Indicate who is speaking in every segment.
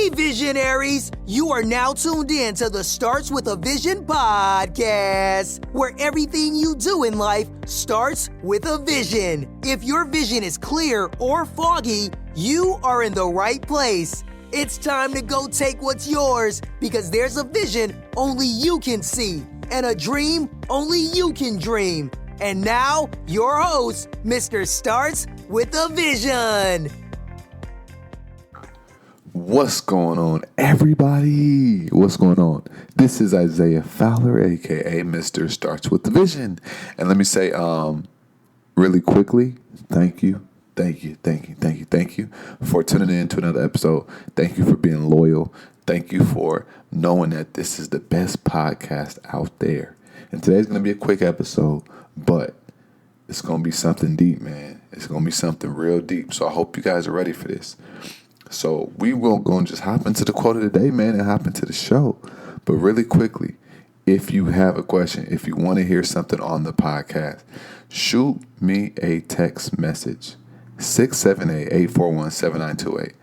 Speaker 1: Hey, visionaries! You are now tuned in to the Starts with a Vision podcast, where everything you do in life starts with a vision. If your vision is clear or foggy, you are in the right place. It's time to go take what's yours, because there's a vision only you can see, and a dream only you can dream. And now, your host, Mr. Starts with a Vision.
Speaker 2: What's going on, everybody? What's going on? This is Isaiah Fowler, aka Mr. Starts with the Vision. And let me say, really quickly, thank you for tuning in to another episode. Thank you for being loyal. Thank you for knowing that this is the best podcast out there. And today's going to be a quick episode, but it's going to be something deep, man. It's going to be something real deep. So I hope you guys are ready for this. So we will go and just hop into the quote of the day, man, and hop into the show. But really quickly, if you have a question, if you want to hear something on the podcast, shoot me a text message, 678-841-7928,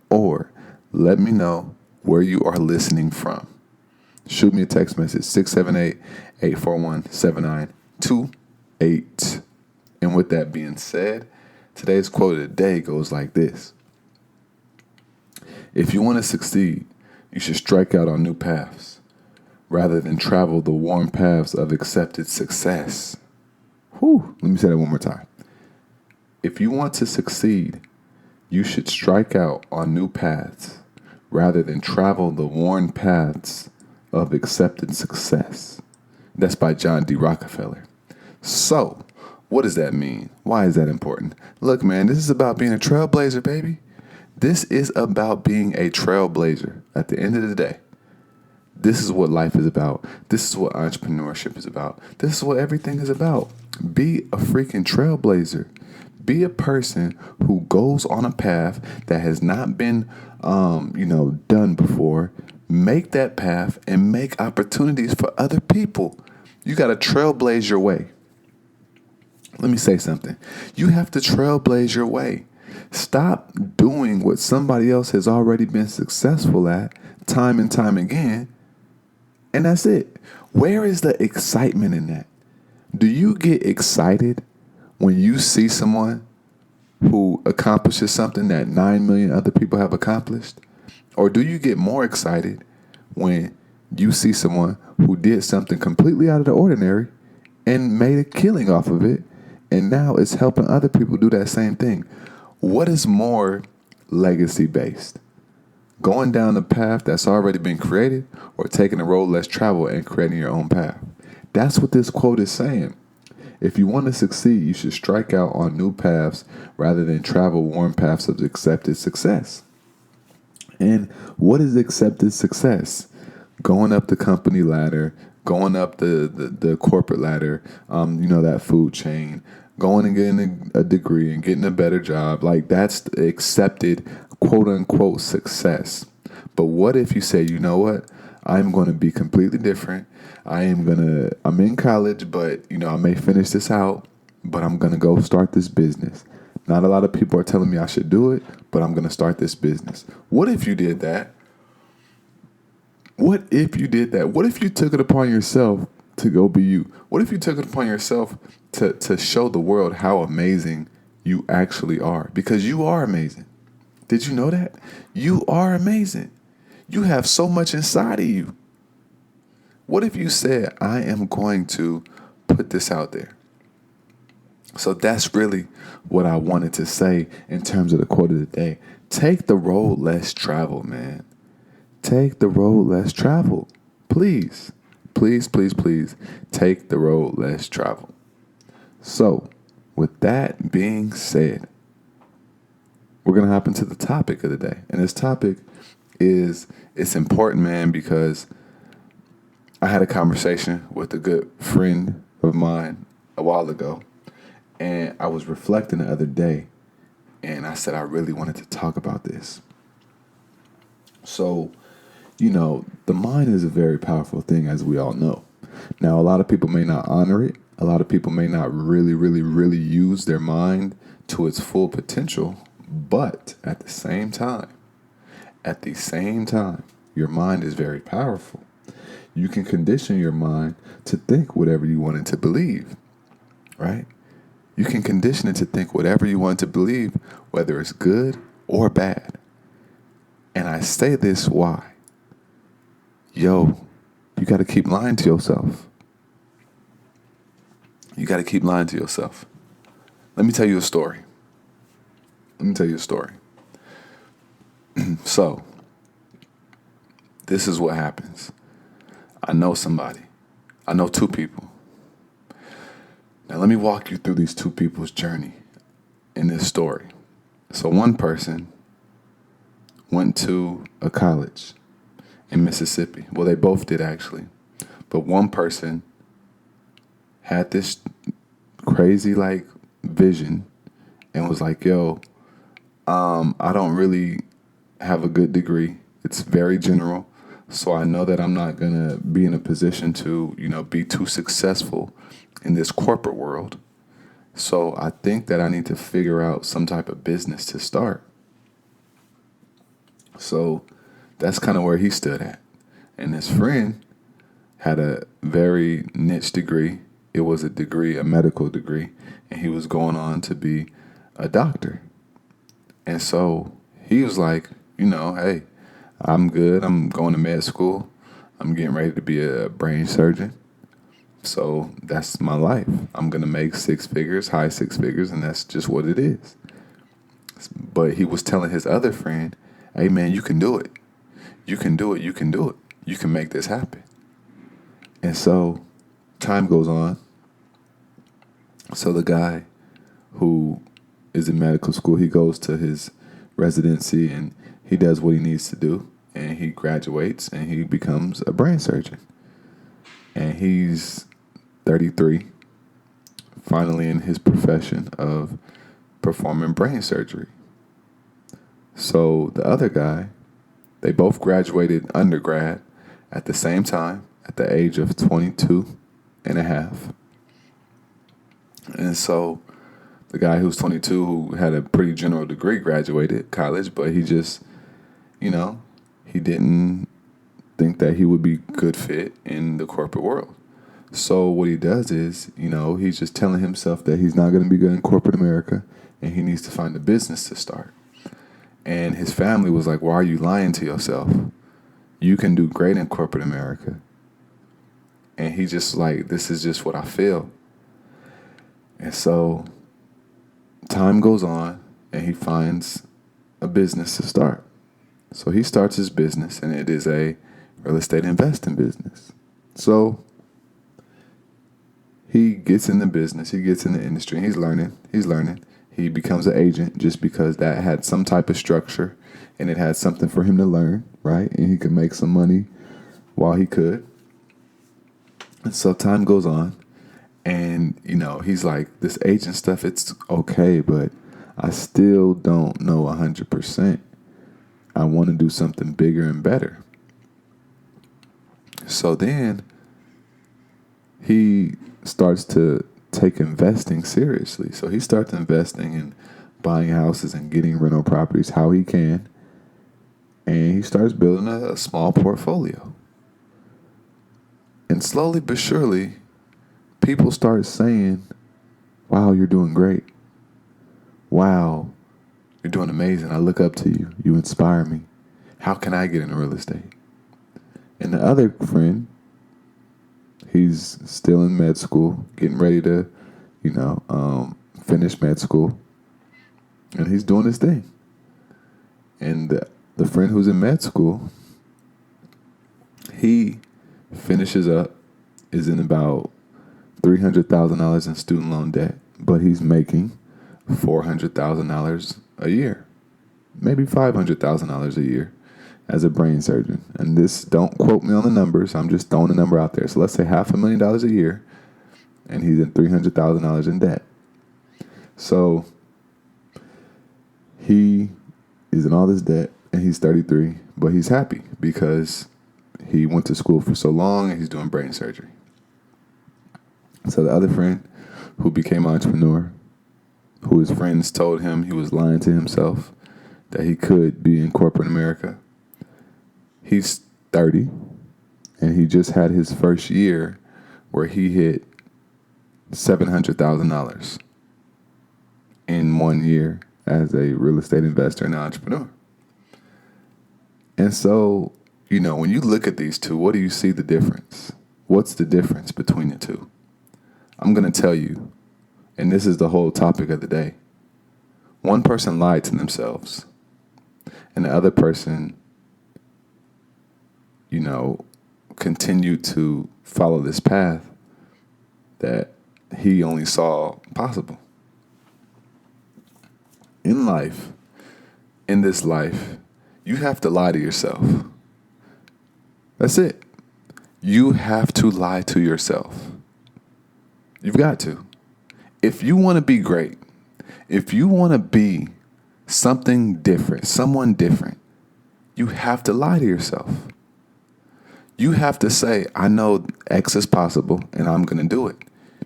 Speaker 2: or let me know where you are listening from. Shoot me a text message, 678-841-7928. And with that being said, today's quote of the day goes like this. If you want to succeed, you should strike out on new paths rather than travel the worn paths of accepted success. Let me say that one more time. If you want to succeed, you should strike out on new paths rather than travel the worn paths of accepted success. That's by John D. Rockefeller. So, what does that mean? Why is that important? Look, man, this is about being a trailblazer, baby. This is about being a trailblazer. At the end of the day, this is what life is about. This is what entrepreneurship is about. This is what everything is about. Be a freaking trailblazer. Be a person who goes on a path that has not been, done before. Make that path and make opportunities for other people. You got to trailblaze your way. Let me say something. You have to trailblaze your way. Stop doing what somebody else has already been successful at time and time again, and that's it. Where is the excitement in that? Do you get excited when you see someone who accomplishes something that 9 million other people have accomplished? Or do you get more excited when you see someone who did something completely out of the ordinary and made a killing off of it, and now it's helping other people do that same thing? What is more legacy based? Going down the path that's already been created, or taking a road less traveled and creating your own path? That's what this quote is saying. If you want to succeed, you should strike out on new paths rather than travel worn paths of accepted success. And what is accepted success? Going up the company ladder, going up the corporate ladder, that food chain, going and getting a degree and getting a better job. Like, that's the accepted quote unquote success. But what if you say, you know what? I'm going to be completely different. I'm in college, but I may finish this out, but I'm going to go start this business. Not a lot of people are telling me I should do it, but I'm going to start this business. What if you did that? What if you did that? What if you took it upon yourself to go be you? What if you took it upon yourself to show the world how amazing you actually are? Because you are amazing. Did you know that? You are amazing. You have so much inside of you. What if you said, I am going to put this out there? So that's really what I wanted to say in terms of the quote of the day. Take the road less traveled, man. Take the road less traveled. Please. Please, please, please take the road less traveled. So, with that being said, we're going to hop into the topic of the day. And this topic it's important, man, because I had a conversation with a good friend of mine a while ago. And I was reflecting the other day, and I said I really wanted to talk about this. So, the mind is a very powerful thing, as we all know. Now, a lot of people may not honor it. A lot of people may not really, really, really use their mind to its full potential. But at the same time, At the same time, your mind is very powerful. You can condition your mind to think whatever you want it to believe, right? You can condition it to think whatever you want it to believe, whether it's good or bad. And I say this why? Yo, you got to keep lying to yourself. You got to keep lying to yourself. Let me tell you a story. So, this is what happens. I know somebody. I know two people. Now, let me walk you through these two people's journey in this story. So, one person went to a college in Mississippi. Well, they both did, actually. But one person had this crazy, vision and was like, yo, I don't really have a good degree. It's very general. So I know that I'm not going to be in a position to, be too successful in this corporate world. So I think that I need to figure out some type of business to start. So that's kind of where he stood at. And his friend had a very niche degree. It was a medical degree, and he was going on to be a doctor. And so he was like, hey, I'm good. I'm going to med school. I'm getting ready to be a brain surgeon. So that's my life. I'm going to make high six figures, and that's just what it is. But he was telling his other friend, hey, man, you can do it. You can do it. You can do it. You can make this happen. And so time goes on. So the guy who is in medical school, he goes to his residency and he does what he needs to do. And he graduates and he becomes a brain surgeon. And he's 33, finally in his profession of performing brain surgery. So the other guy, they both graduated undergrad at the same time at the age of 22 and a half. And so the guy who's 22, who had a pretty general degree, graduated college, but he just, he didn't think that he would be good fit in the corporate world. So what he does is, he's just telling himself that he's not going to be good in corporate America and he needs to find a business to start. And his family was like, why are you lying to yourself? You can do great in corporate America. And he just like, this is just what I feel. And so time goes on and he finds a business to start. So he starts his business, and it is a real estate investing business. So he gets in the business, he gets in the industry, and he's learning. He becomes an agent just because that had some type of structure and it had something for him to learn, right? And he could make some money while he could. And so time goes on, and, he's like, this agent stuff, it's okay, but I still don't know 100%. I want to do something bigger and better. So then he starts to take investing seriously. So he starts investing in buying houses and getting rental properties how he can. And he starts building a small portfolio. And slowly but surely, people start saying, wow, you're doing great. Wow, you're doing amazing. I look up to you. You inspire me. How can I get into real estate? And the other friend, he's still in med school, getting ready to, finish med school. And he's doing his thing. And the friend who's in med school, he finishes up, is in about $300,000 in student loan debt, but he's making $400,000 a year, maybe $500,000 a year as a brain surgeon. And this, don't quote me on the numbers, I'm just throwing a number out there. So let's say $500,000 a year, and he's in $300,000 in debt. So he is in all this debt, and he's 33, but he's happy because he went to school for so long and he's doing brain surgery. So the other friend who became an entrepreneur, who his friends told him he was lying to himself, that he could be in corporate America, He's 30, and he just had his first year where he hit $700,000 in 1 year as a real estate investor and entrepreneur. And so, when you look at these two, what do you see the difference? What's the difference between the two? I'm going to tell you, and this is the whole topic of the day. One person lied to themselves, and the other person, continued to follow this path that he only saw possible. In this life, you have to lie to yourself. That's it. You have to lie to yourself. You've got to. If you want to be great, if you want to be something different, someone different, you have to lie to yourself. You have to say, I know X is possible and I'm going to do it.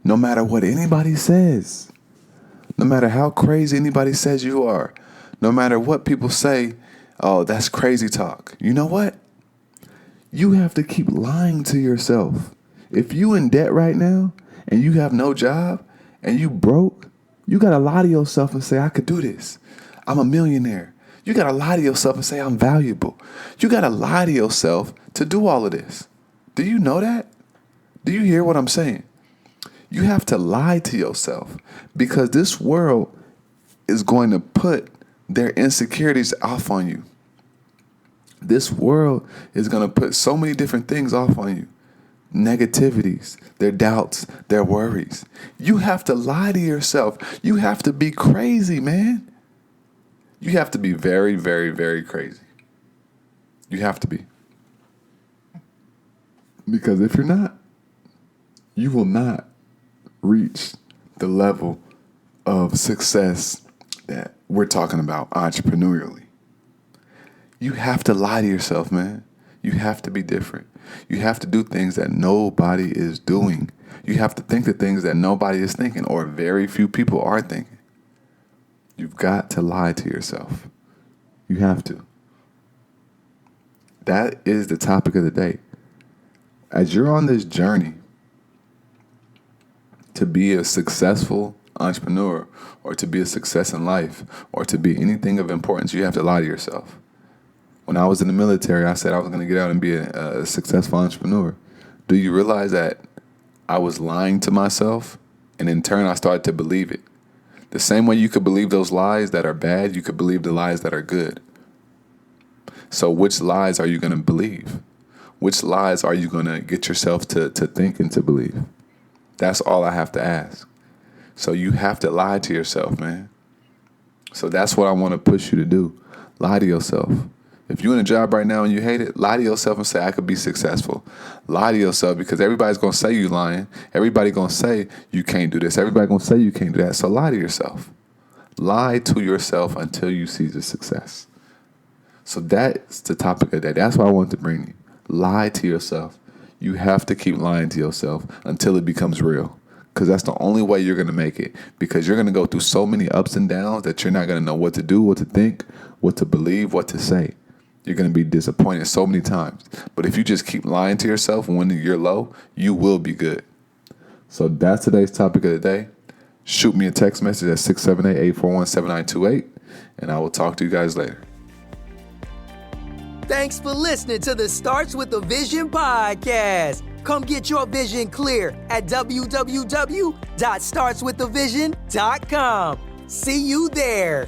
Speaker 2: No matter what anybody says, no matter how crazy anybody says you are, no matter what people say, oh, that's crazy talk. You know what? You have to keep lying to yourself. If you in debt right now and you have no job and you broke, you got to lie to yourself and say, I could do this. I'm a millionaire. You got to lie to yourself and say, I'm valuable. You got to lie to yourself to do all of this. Do you know that? Do you hear what I'm saying? You have to lie to yourself because this world is going to put their insecurities off on you. This world is going to put so many different things off on you. Negativities, their doubts, their worries. You have to lie to yourself. You have to be crazy, man. You have to be very, very, very crazy. You have to be. Because if you're not, you will not reach the level of success that we're talking about entrepreneurially. You have to lie to yourself, man. You have to be different. You have to do things that nobody is doing. You have to think the things that nobody is thinking or very few people are thinking. You've got to lie to yourself. You have to. That is the topic of the day. As you're on this journey to be a successful entrepreneur or to be a success in life or to be anything of importance, you have to lie to yourself. When I was in the military, I said I was going to get out and be a successful entrepreneur. Do you realize that I was lying to myself? And in turn, I started to believe it. The same way you could believe those lies that are bad, you could believe the lies that are good. So which lies are you going to believe? Which lies are you going to get yourself to think and to believe? That's all I have to ask. So you have to lie to yourself, man. So that's what I want to push you to do. Lie to yourself. If you're in a job right now and you hate it, lie to yourself and say, I could be successful. Lie to yourself because everybody's going to say you lying. Everybody going to say you can't do this. Everybody going to say you can't do that. So lie to yourself. Lie to yourself until you see the success. So that's the topic of the day. That's what I wanted to bring you. Lie to yourself. You have to keep lying to yourself until it becomes real. Because that's the only way you're going to make it. Because you're going to go through so many ups and downs that you're not going to know what to do, what to think, what to believe, what to say. You're going to be disappointed so many times. But if you just keep lying to yourself when you're low, you will be good. So that's today's topic of the day. Shoot me a text message at 678-841-7928, and I will talk to you guys later.
Speaker 1: Thanks for listening to the Starts With a Vision podcast. Come get your vision clear at www.startswithavision.com. See you there.